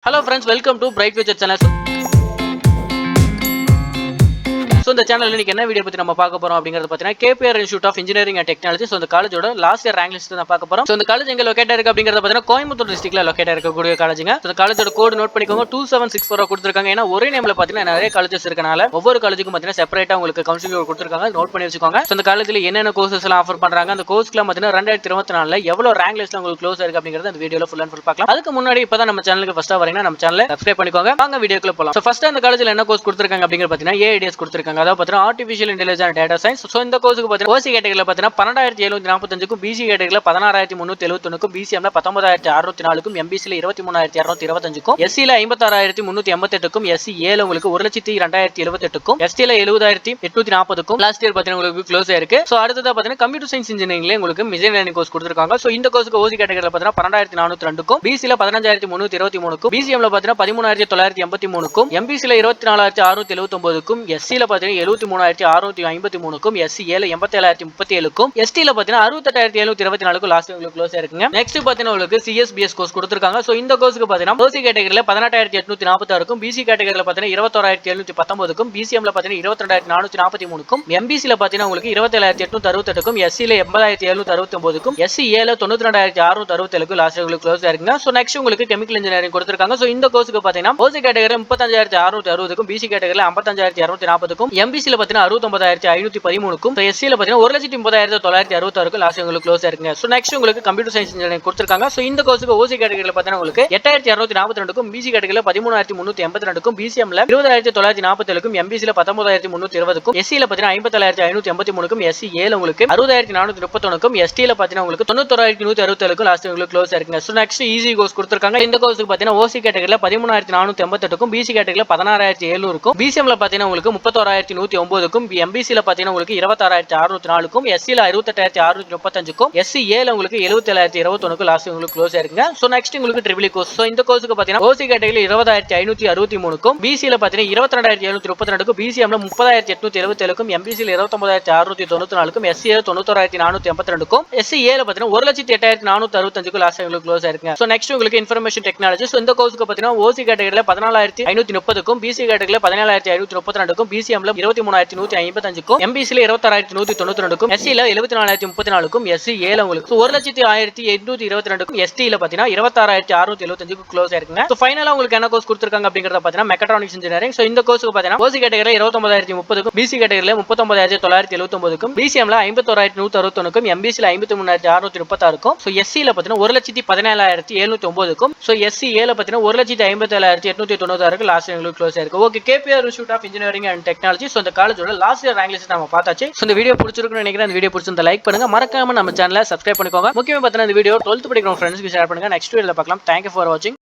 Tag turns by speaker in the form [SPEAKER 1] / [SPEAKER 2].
[SPEAKER 1] Hello friends, welcome to Bright Future channel. இந்த சேனல்ல இன்னைக்கு என்ன வீடியோ பத்தி நம்ம பார்க்க போறோம் அப்படிங்கறது பாத்தீங்கன்னா KPR Institute of Engineering and Technology. இந்த காலேஜோட லாஸ்ட் இயர் ரேங்க் லிஸ்ட் தான் பார்க்க போறோம். இந்த காலேஜ் எங்க லொகேட் இருக்கு அப்படிங்கறது பாத்தீங்கன்னா கோயம்புத்தூர் டிஸ்ட்ரிக்ட்ல லொகேட் இருக்கக்கூடிய காலேஜ்ங்க. இந்த காலேஜோட கோட் நோட் பண்ணிக்கோங்க 2764 கொடுத்திருக்காங்க. ஏன்னா ஒரே நேம்ல பாத்தீங்கன்னா நிறைய காலேஜஸ் இருக்கனால ஒவ்வொரு காலேஜுக்கும் பாத்தீங்கன்னா செப்பரேட்டா உங்களுக்கு கவுன்சிலிங் கோட் கொடுத்திருக்காங்க. நோட் பண்ணி வச்சுக்கோங்க. இந்த காலேஜ்ல என்னென்ன கோர்சஸ் எல்லாம் ஆஃபர் பண்றாங்க, அந்த கோர்ஸ்க்குலாம் பாத்தீங்கன்னா 2024ல எவ்வளவு ரேங்க் லிஸ்ட்ல உங்களுக்கு க்ளோஸ் இருக்கு அப்படிங்கறது அந்த வீடியோல ஃபுல் அண்ட் ஃபுல் பார்க்கலாம். அதுக்கு முன்னாடி இப்பதான் நம்ம சேனலுக்கு ஃபர்ஸ்டா வரீங்கன்னா நம்ம சேனலை சப்ஸ்கிரைப் பண்ணிக்கோங்க. வாங்க வீடியோக்குள்ள போலாம். ஃபர்ஸ்ட் அந்த காலேஜ்ல என்ன கோர்ஸ் கொடுத்திருக்காங்க அப்படிங்கறது பாத்தீங்கன்னா AIDS கொடுத்திருக்காங்க. அதாவது பாத்தீங்கன்னா artificial intelligence data science. So இந்த கோர்ஸ்க்கு பாத்தீங்கன்னா OC கேட்டகரியில பாத்தீங்கன்னா 12745க்கும் BC கேட்டகரியில 16371க்கும் BCMல 19604க்கும் MBCல 23225க்கும் SCல 56388க்கும் SCAல உங்களுக்கு 12078க்கும் STல 70840க்கும் லாஸ்ட் இயர் பாத்தீங்கன்னா உங்களுக்கு க்ளோஸ் ஆயிருக்கு. சோ அடுத்ததா பாத்தீங்கன்னா கம்ப்யூட்டர் சயின்ஸ் இன்ஜினியரிங்ல உங்களுக்கு மிஷின் லேர்னிங் கோர்ஸ் கொடுத்திருக்காங்க. சோ இந்த கோர்ஸ்க்கு OC கேட்டகரியில பாத்தீங்கன்னா 12402க்கும் BCல 15323க்கும் BCMல பாத்தீங்கன்னா 13983க்கும் MBCல 24679க்கும் SCல பாத்தீங்கன்னா 73653க்கும் SCAல 87037க்கும் STல பாத்தீங்கன்னா 68724க்கும் லாஸ்ட் உங்களுக்கு க்ளோஸ் இருக்குங்க. நெக்ஸ்ட் பாத்தீங்கன்னா உங்களுக்கு CSBS கோர்ஸ் கொடுத்திருக்காங்க. சோ இந்த கோர்ஸ்க்கு பாத்தீங்கன்னா OC கேட்டகரியில 18846க்கும் BC கேட்டகரியில பாத்தீங்கன்னா 21719க்கும் BCMல பாத்தீங்கன்னா 22443க்கும் MBCல பாத்தீங்கன்னா உங்களுக்கு 27868க்கும் SCல 80769க்கும் SCAல 92667க்கும் லாஸ்ட் உங்களுக்கு க்ளோஸ் இருக்குங்க. சோ நெக்ஸ்ட் உங்களுக்கு கெமிக்கல் இன்ஜினியரிங் கொடுத்திருக்காங்க. சோ இந்த கோர்ஸ்க்கு பாத்தீங்கன்னா OC கேட்டகரியில 35660க்கும் BC கேட்டகரியில 55240க்கும் MBCல பாத்தீங்கன்னா 69513க்கும் SCல பாத்தீங்கன்னா 1,30,966க்கும் லாஸ்ட் உங்களுக்கு க்ளோஸ் இருக்குங்க. சோ நெக்ஸ்ட் உங்களுக்கு கம்ப்யூட்டர் சயின்ஸ் இன்ஜினியரிங் கொடுத்திருக்காங்க. சோ இந்த கோர்ஸ்க்கு OC கேட்டகரியில பாத்தீங்கன்னா உங்களுக்கு 8242க்கும் BC கேட்டகரியில 13382க்கும் BCMல 20947க்கும் MBCல 19320க்கும் SCல பாத்தீங்கன்னா 57583க்கும் SCAல உங்களுக்கு 60431க்கும் STல பாத்தீங்கன்னா உங்களுக்கு 91167க்கும் லாஸ்ட் உங்களுக்கு க்ளோஸ் இருக்குங்க. சோ நெக்ஸ்ட் ஈஸி கோர்ஸ் கொடுத்திருக்காங்க. இந்த கோர்ஸ்க்கு பாத்தீங்கன்னா OC கேட்டகரியில 13488க்கும் BC கேட்டகரியில 16700க்கும் BCMல பாத்தீங்கன்னா உங்களுக்கு 31109க்கும் MBCல பாத்தீங்கன்னா உங்களுக்கு 26604க்கும் SCல 68635க்கும் SCAல உங்களுக்கு 77021க்கும் லாஸ்ட் உங்களுக்கு க்ளோஸ் ஆயிருக்குங்க. சோ நெக்ஸ்ட் உங்களுக்கு ட்ரிபிள் கோர்ஸ். சோ இந்த கோர்ஸ்க்கு பாத்தீங்கன்னா OC கேட்டகரியில 20563க்கும் BCல பாத்தீங்கன்னா 22732க்கும் BCMல 30877க்கும் MBCல 29694க்கும் SCல 91482க்கும் SCAல பாத்தீங்கன்னா 1,08,465க்கும் லாஸ்ட் உங்களுக்கு க்ளோஸ் ஆயிருக்குங்க. சோ நெக்ஸ்ட் உங்களுக்கு இன்ஃபர்மேஷன் டெக்னாலஜி. சோ இந்த கோர்ஸ்க்கு பாத்தீங்கன்னா OC கேட்டகரியில 14530க்கும் BC கேட்டகரியில 17532க்கும் BCMல 23155க்கும் MBCல 26192க்கும் SCல 74034க்கும் SCAல உங்களுக்கு 1,08,822க்கும் STல பாத்தீங்கன்னா 26675க்கும் க்ளோஸ் ஆயிருக்குங்க. சோ ஃபைனலா உங்களுக்கு என்ன கோர்ஸ் கொடுத்திருக்காங்க அப்படிங்கறத பாத்தீங்கன்னா மெக்காட்ரானிக்ஸ் இன்ஜினியரிங். சோ இந்த கோர்ஸ்க்கு பாத்தீங்கன்னா OC கேட்டகரியில 29030க்கும் BC கேட்டகரியில 39979க்கும் BCMல 51161க்கும் MBCல 53636க்கும் சோ SCல பாத்தீங்கன்னா 1,17,709க்கும் சோ SCAல பாத்தீங்கன்னா 1,57,896க்கு லாஸ்ட் உங்களுக்கு க்ளோஸ் ஆயிருக்கு. Okay, KPR Institute of Engineering and Technology. So இந்த காலேஜோட லாஸ்ட் இயர் ரேங்க் லிஸ்ட் நாம பார்த்தாச்சு. சோ இந்த வீடியோ பிடிச்சிருக்குன்னு நினைக்கிறேன். இந்த வீடியோ பிடிச்சிருந்தா லைக் பண்ணுங்க, மறக்காம நம்ம சேனலை சப்ஸ்கிரைப் பண்ணிக்கோங்க. முக்கியமா பார்த்தீங்கன்னா இந்த வீடியோ 12th படிக்கிற ஃப்ரெண்ட்ஸ்க்கு ஷேர் பண்ணுங்க. நெக்ஸ்ட் வீடியோல பார்க்கலாம். Thank you for watching.